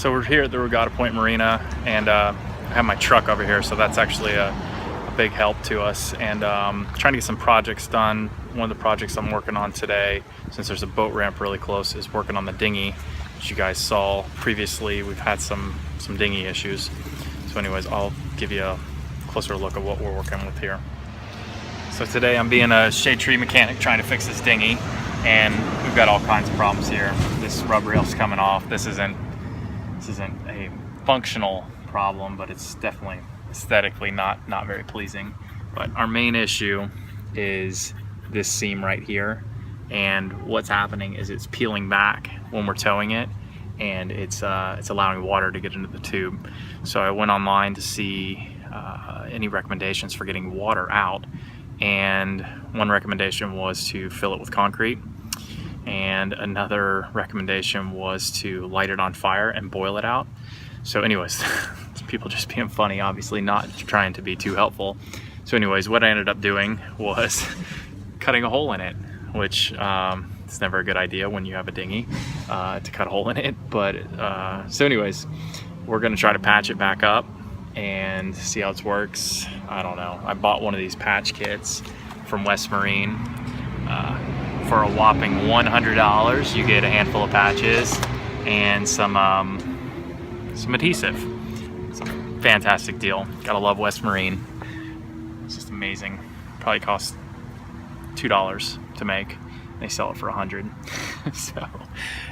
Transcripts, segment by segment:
So we're here at the Regatta Point Marina, and I have my truck over here, so that's actually a big help to us. And trying to get some projects done. One of the projects I'm working on today, since there's a boat ramp really close, is working on the dinghy. As you guys saw previously, we've had some dinghy issues. So anyways, I'll give you a closer look at what we're working with here. So today I'm being a shade tree mechanic trying to fix this dinghy, and we've got all kinds of problems here. This rub rail's coming off. This isn't a functional problem, but it's definitely aesthetically not very pleasing. But our main issue is this seam right here, and what's happening is it's peeling back when we're towing it, and it's allowing water to get into the tube. So I went online to see any recommendations for getting water out, and one recommendation was to fill it with concrete, and another recommendation was to light it on fire and boil it out. So anyways, people just being funny, obviously not trying to be too helpful. So anyways, what I ended up doing was cutting a hole in it, which it's never a good idea when you have a dinghy to cut a hole in it. But so anyways, we're gonna try to patch it back up and see how it works. I don't know. I bought one of these patch kits from West Marine. For a whopping $100, you get a handful of patches and some adhesive. It's a fantastic deal. Gotta love West Marine. It's just amazing. Probably costs $2 to make. They sell it for $100. So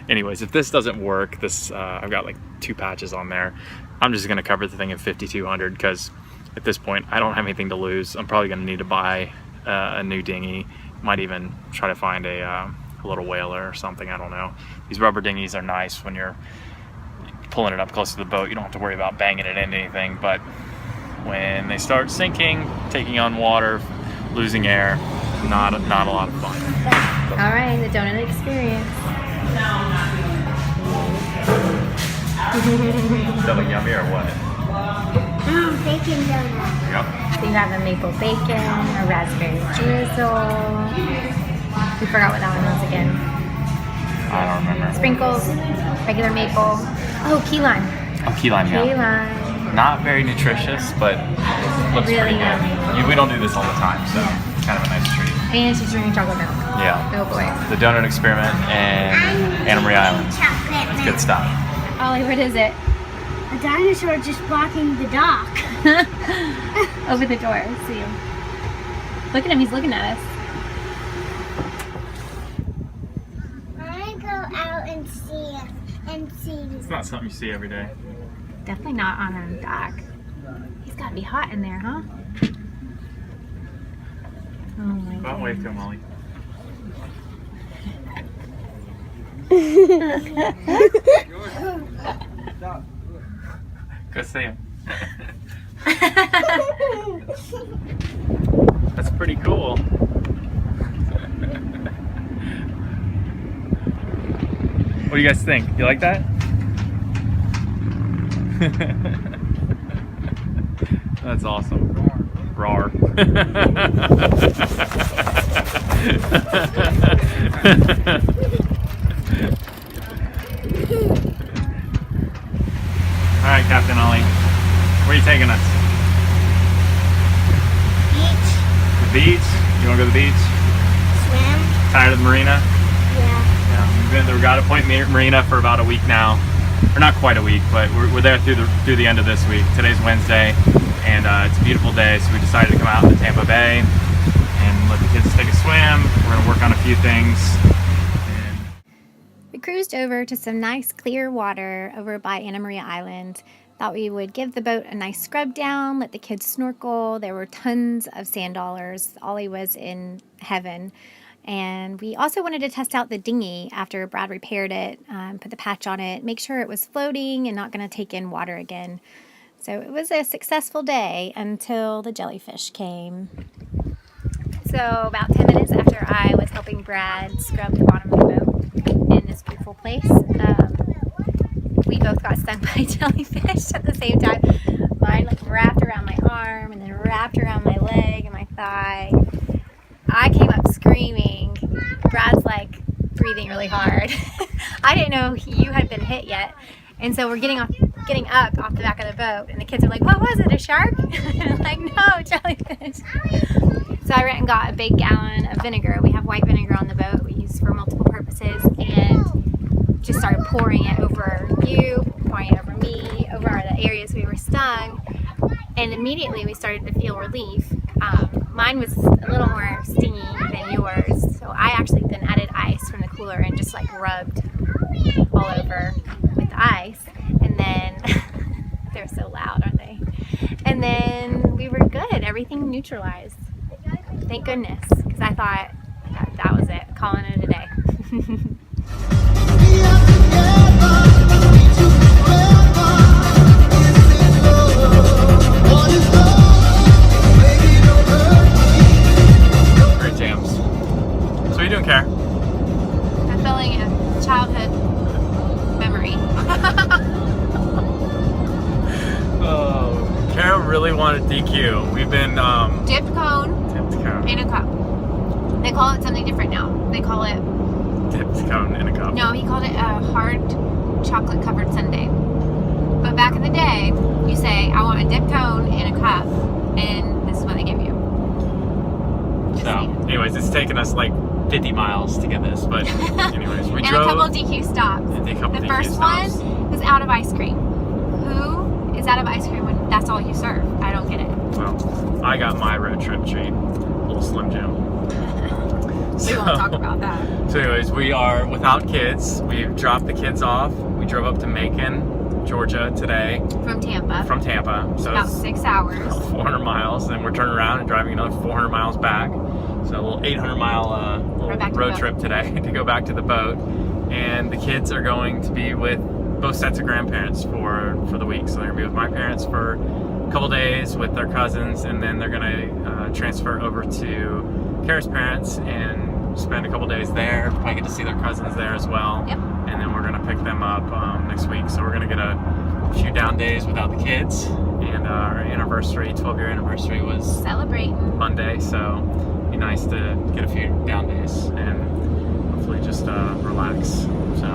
anyways, if this doesn't work, I've got like 2 patches on there. I'm just gonna cover the thing at $5,200 because at this point I don't have anything to lose. I'm probably gonna need to buy a new dinghy. Might even try to find a little whaler or something, I don't know. These rubber dinghies are nice when you're pulling it up close to the boat. You don't have to worry about banging it into anything, but when they start sinking, taking on water, losing air, not a lot of fun. All right, the donut experience. Is that like yummy or what? Bacon donut. Yep. So you have a maple bacon, a raspberry drizzle. We forgot what that one was again. I don't remember. Sprinkles, regular maple. Oh, key lime. Oh, key lime, yeah. Key lime. Not very nutritious, but looks Really pretty good. yummy. We don't do this all the time, so it's kind of a nice treat. And she's drinking chocolate milk. Yeah. Oh boy. The donut experiment and Anna Marie Island. Chocolate It's good stuff. Ollie, what is it? A dinosaur just blocking the dock. Open the door. See him. Look at him. He's looking at us. I go out and see. It's not something you see every day. Definitely not on a dock. He's got to be hot in there, huh? Oh my god. Don't wave to him, Molly. Go see him. That's pretty cool. What do you guys think? You like that? That's awesome. Roar. All right, Captain Ollie. Where are you taking us? Beach. The beach? You want to go to the beach? Swim. Tired of the marina? Yeah. Yeah. We've been at the Regatta Point Marina for about a week now. Or not quite a week, but we're there through the end of this week. Today's Wednesday, and it's a beautiful day, so we decided to come out to Tampa Bay and let the kids take a swim. We're going to work on a few things. We cruised over to some nice clear water over by Anna Maria Island. Thought we would give the boat a nice scrub down, let the kids snorkel. There were tons of sand dollars. Ollie was in heaven. And we also wanted to test out the dinghy after Brad repaired it, put the patch on it, make sure it was floating and not going to take in water again. So it was a successful day until the jellyfish came. So about 10 minutes after I was helping Brad scrub the bottom of the boat in this beautiful place, we both got stung by jellyfish at the same time. Mine like wrapped around my arm and then wrapped around my leg and my thigh. I came up screaming. Brad's like breathing really hard. I didn't know you had been hit yet. And so we're getting up off the back of the boat, and the kids are like, "What was it? A shark?" And I'm like, "No, jellyfish." So I went and got a big gallon of vinegar. We have white vinegar on the boat we use for multiple purposes, and just started pouring it over you, pouring it over me, over the areas we were stung, and immediately we started to feel relief. Mine was a little more stingy than yours, so I actually then added ice from the cooler and just like rubbed all over with the ice, and then they're so loud, aren't they? And then we were good. Everything neutralized. Thank goodness, because I thought that was it. Calling it a day. Great jams. So what are you doing, Kara? I'm filling a childhood memory. Oh, Kara really wanted DQ. We've been Dipped cone in a cup. They call it something different now. They call it dipped cone in a cup. no. He called it a hard chocolate covered sundae. But back in the day, you say, "I want a dipped cone in a cup," and this is what they give you. So, anyways, it's taken us like 50 miles to get this, but anyways, we and drove. a couple of DQ stops. The first stops. one was out of ice cream. Who is out of ice cream when that's all you serve? I don't get it. Well, I got my road trip treat, little Slim Jim. We won't talk about that. So anyways, we are without kids. We've dropped the kids off. We drove up to Macon, Georgia today. From Tampa. So About it's 6 hours. 400 miles. Then we're turning around and driving another 400 miles back. So a little 800-mile road trip today to go back to the boat. And the kids are going to be with both sets of grandparents for the week. So they're going to be with my parents for a couple days with their cousins, and then they're going to transfer over to Kara's parents and spend a couple days there. Probably get to see their cousins there as well. Yep. And then we're going to pick them up next week. So we're going to get a few down days without the kids. And our anniversary, 12-year anniversary, was Celebrating. Monday. So it'd be nice to get a few down days and hopefully just relax. So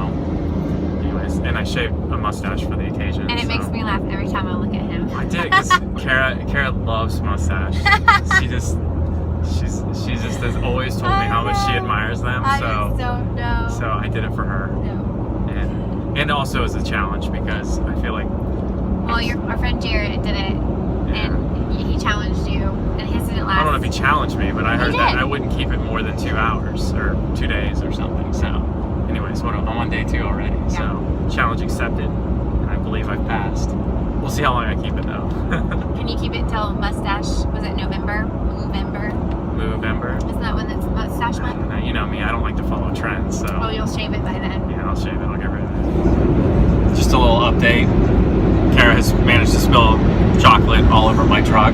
anyways, and I shaved a mustache for the occasion. And it makes me laugh every time I look at him. I did, because Kara loves mustache. She just has always told me how much she admires them. I So just don't know. so I did it for her. No. And also as a challenge, because I feel like Well, our friend Jared did it, and he challenged you, and his didn't last. I don't know if he challenged me, but I heard that did. I wouldn't keep it more than 2 hours or 2 days or something. So anyways, I'm on day 2 already. Yeah. So challenge accepted, and I believe I've passed. We'll see how long I keep it though. Can you keep it till mustache? Was it November? Movember. Isn't that when it's mustache month? You know me, I don't like to follow trends, so Oh, you'll shave it by then. yeah, I'll shave it. I'll get rid of it. Just a little update. Kara has managed to spill chocolate all over my truck.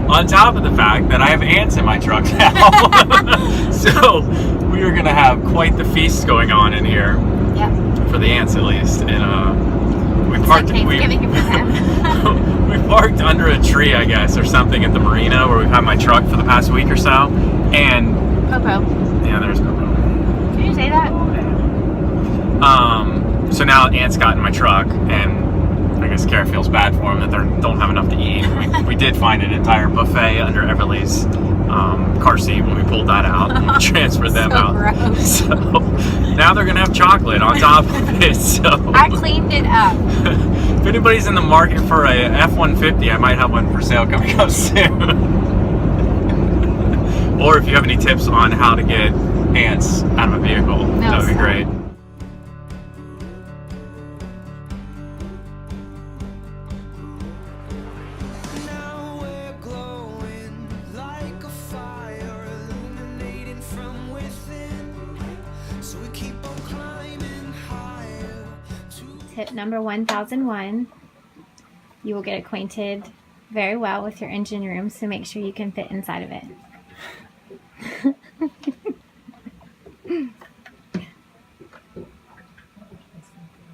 On top of the fact that I have ants in my truck now. So we are going to have quite the feast going on in here. Yep. For the ants at least. And we It's parked like Thanksgiving for them. we parked under a tree, I guess, or something at the marina where we've had my truck for the past week or so. And Popo. yeah, there's Popo. Did you say that? So now ants got in my truck, and I guess Kara feels bad for them that they don't have enough to eat. We did find an entire buffet under Everly's car seat when we pulled that out and transferred them So out. gross. So now they're gonna have chocolate on top of it. So I cleaned it up. if anybody's in the market for a F-150, I might have one for sale coming up soon. Or if you have any tips on how to get ants out of a vehicle, that would be great. Tip number 1001. You will get acquainted very well with your engine room, so make sure you can fit inside of it.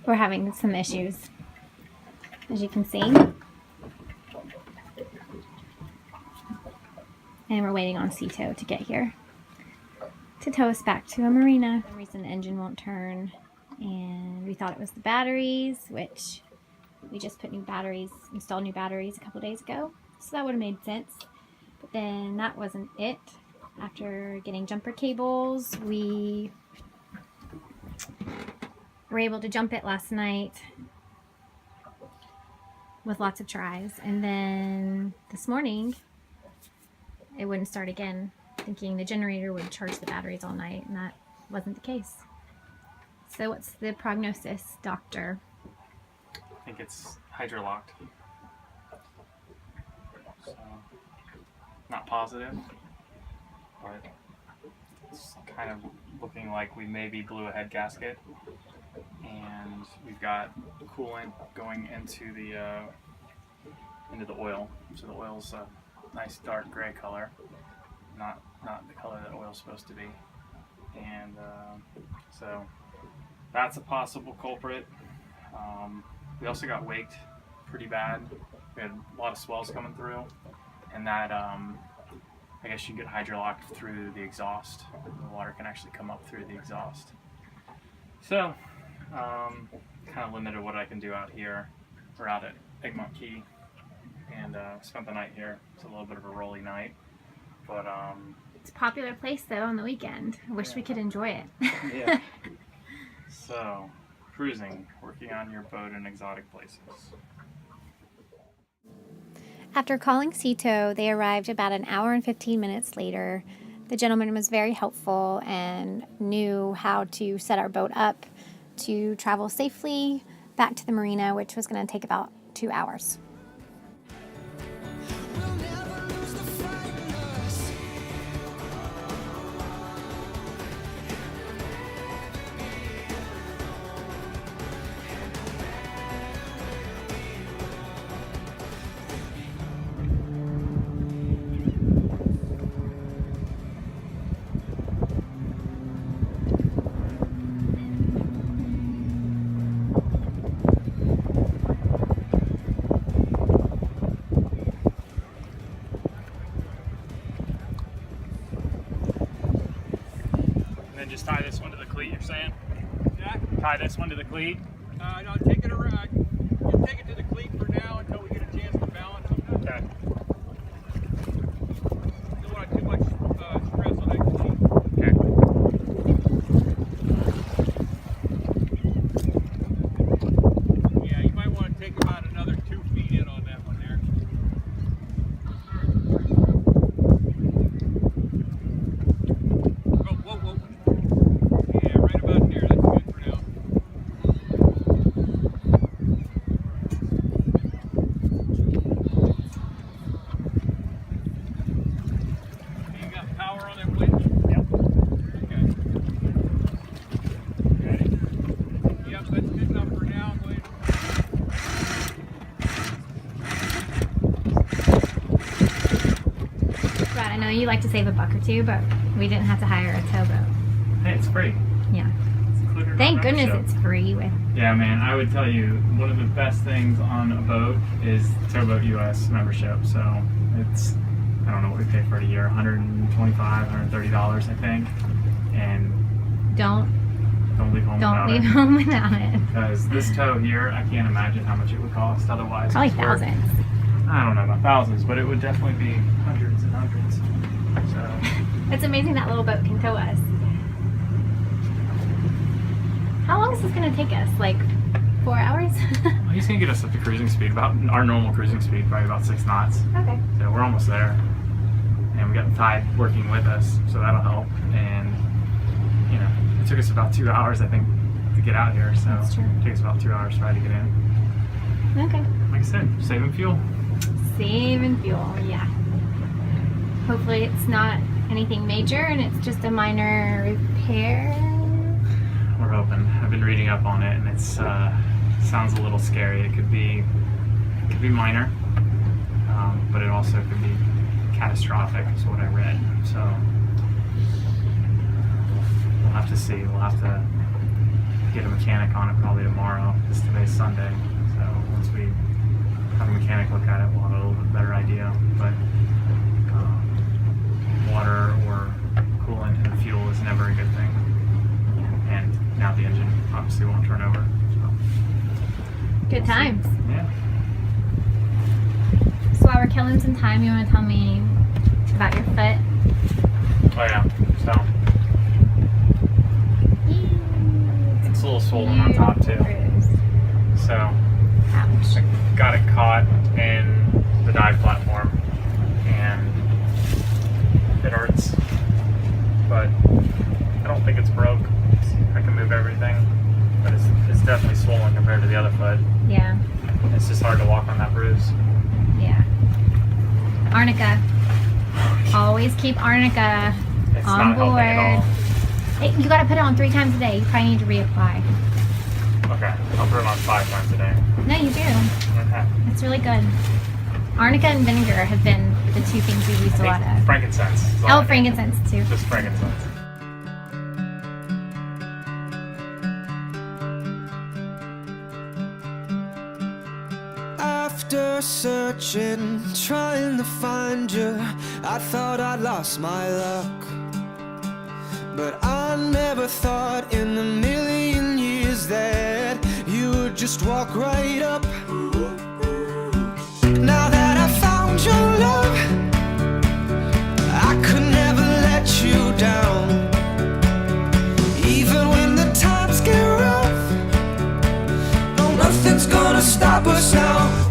We're having some issues, as you can see. And we're waiting on Cito to get here to tow us back to a marina. For some reason the engine won't turn. and we thought it was the batteries, which we just installed new batteries a couple days ago, so that would have made sense. But then that wasn't it. After getting jumper cables, we were able to jump it last night with lots of tries, and then this morning it wouldn't start again, thinking the generator would charge the batteries all night, and that wasn't the case. So what's the prognosis, doctor? I think it's hydrolocked. So, not positive, but it's kind of looking like we maybe blew a head gasket, and we've got coolant going into the oil. So the oil's a nice dark gray color, not the color that oil's supposed to be, and so that's a possible culprit. We also got waked pretty bad. We had a lot of swells coming through, and that I guess you can get hydrolocked through the exhaust. The water can actually come up through the exhaust. So kind of limited what I can do out here. We're out at Egmont Key, and spent the night here. It's a little bit of a rolly night, but It's a popular place though on the weekend. I wish we could enjoy it. yeah. So, cruising, working on your boat in exotic places. After calling Cito, they arrived about an hour and 15 minutes later. The gentleman was very helpful and knew how to set our boat up to travel safely back to the marina, which was going to take about 2 hours. Just tie this one to the cleat, you're saying? Yeah? Tie this one to the cleat? No, take it around. Just take it to the cleat for now until we get a chance to balance. Okay. Don't want too much stress on that cleat. Okay. Yeah, you might want to take about another 2 feet in on that one there. Whoa. Yeah, right about there. That's good for now. Okay, you got power on that winch? Yep. Okay. Ready? Yep, that's good enough for now. Go ahead. Brad, I know you like to save a buck or two, but we didn't have to hire a towboat. Hey, it's free. Yeah. It's included in our Thank goodness membership. it's free with. Yeah, man, I would tell you one of the best things on a boat is Towboat US membership. So it's, I don't know what we pay for it a year, $125, $130, I think. And Don't don't leave home without leave it. home without it. Because this tow here, I can't imagine how much it would cost otherwise. Probably It's worth- thousands. I don't know about thousands, but it would definitely be hundreds and hundreds. So, It's amazing that little boat can tow us. How long is this going to take us? Like 4 hours? well, he's gonna get us up to cruising speed, about our normal cruising speed, probably about 6 knots. Okay. So we're almost there. And we got the tide working with us, so that'll help. And, you know, it took us about 2 hours, I think, to get out here. So That's true. it takes about 2 hours to try to get in. Okay. Like I said, saving fuel. Saving fuel, yeah. Hopefully it's not anything major and it's just a minor repair. We're hoping. I've been reading up on it, and it's sounds a little scary. It could be minor, but it also could be catastrophic, is what I read. So we'll have to see. We'll have to get a mechanic on it probably tomorrow. Today's Sunday, so once we have a mechanic look at it, we'll have a little bit better idea. But water or coolant in the fuel is never a good thing. And now the engine obviously won't turn over. So. Good times. Yeah. So while we're killing some time, you want to tell me about your foot? Oh yeah. So it's a little swollen on top too. So Ouch. I got it caught in the dive platform, and it hurts. But I don't think it's broke. I can move everything, but it's definitely swollen compared to the other foot. Yeah. It's just hard to walk on that bruise. Yeah. Arnica. Always keep arnica It's on not helping at all. board. You gotta put it on 3 times a day. You probably need to reapply. Okay, I'll put it on 5 times a day. No, you do. Okay. It's really good. Arnica and vinegar have been the 2 things we've used a lot of. Frankincense. is all I Oh, need. frankincense too. Just frankincense. After searching, trying to find you, I thought I'd lost my luck. But I never thought in a million years that you would just walk right up. Now that I found your love, I could never let you down. Even when the times get rough, no, nothing's gonna stop us now.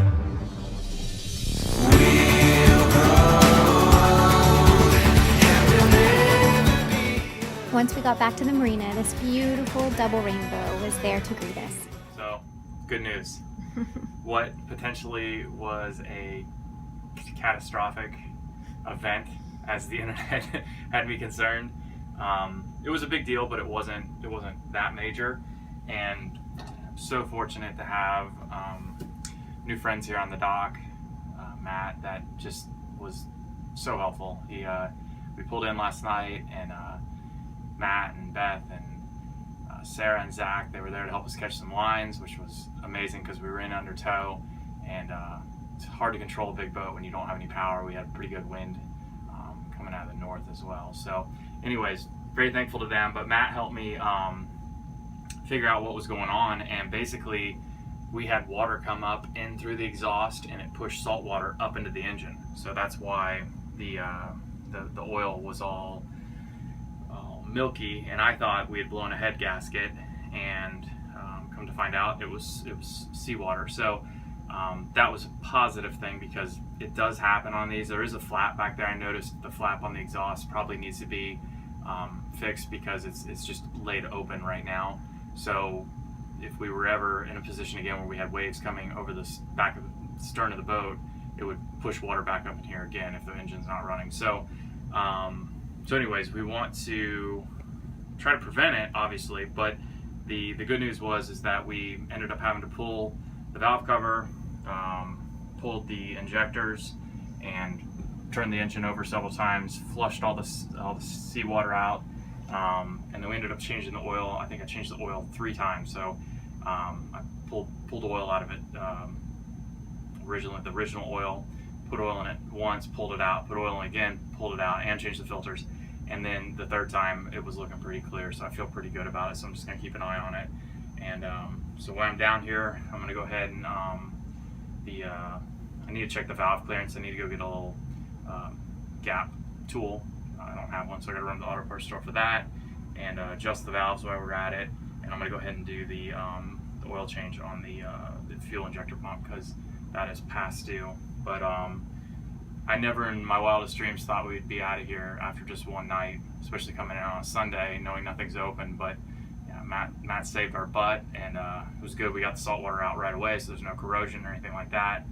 Once we got back to the marina, this beautiful double rainbow was there to greet us. So, good news. What potentially was a catastrophic event, as the internet had me concerned, it was a big deal, but it wasn't that major. And I'm so fortunate to have new friends here on the dock. Matt, that just was so helpful. We pulled in last night, and Matt and Beth and Sarah and Zach, they were there to help us catch some lines, which was amazing because we were in under tow, and it's hard to control a big boat when you don't have any power. We had pretty good wind coming out of the north as well. So anyways, very thankful to them. But Matt helped me figure out what was going on, and basically we had water come up in through the exhaust, and it pushed salt water up into the engine. So that's why the oil was all milky, and I thought we had blown a head gasket, and come to find out it was seawater. So that was a positive thing, because it does happen on these. There is a flap back there. I noticed the flap on the exhaust probably needs to be fixed, because it's just laid open right now. So if we were ever in a position again where we had waves coming over the back of the stern of the boat, it would push water back up in here again if the engine's not running. So anyways, we want to try to prevent it, obviously, but the good news is that we ended up having to pull the valve cover, pulled the injectors, and turned the engine over several times, flushed all the seawater out, and then we ended up changing the oil. I think I changed the oil 3 times. So I pulled oil out of it, the original oil, put oil in it once, pulled it out, put oil in it again, pulled it out, and changed the filters. And then the 3rd time, it was looking pretty clear, so I feel pretty good about it. So I'm just gonna keep an eye on it. And so when I'm down here, I'm gonna go ahead and I need to check the valve clearance. I need to go get a little gap tool. I don't have one, so I gotta run to the auto parts store for that, and adjust the valves while we're at it. And I'm gonna go ahead and do the oil change on the fuel injector pump, because that is past due. But I never in my wildest dreams thought we'd be out of here after just one night, especially coming in on a Sunday, knowing nothing's open. But yeah, Matt saved our butt, and it was good. We got the salt water out right away, so there's no corrosion or anything like that.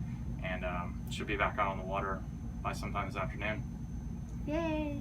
And should be back out on the water by sometime this afternoon. Yay!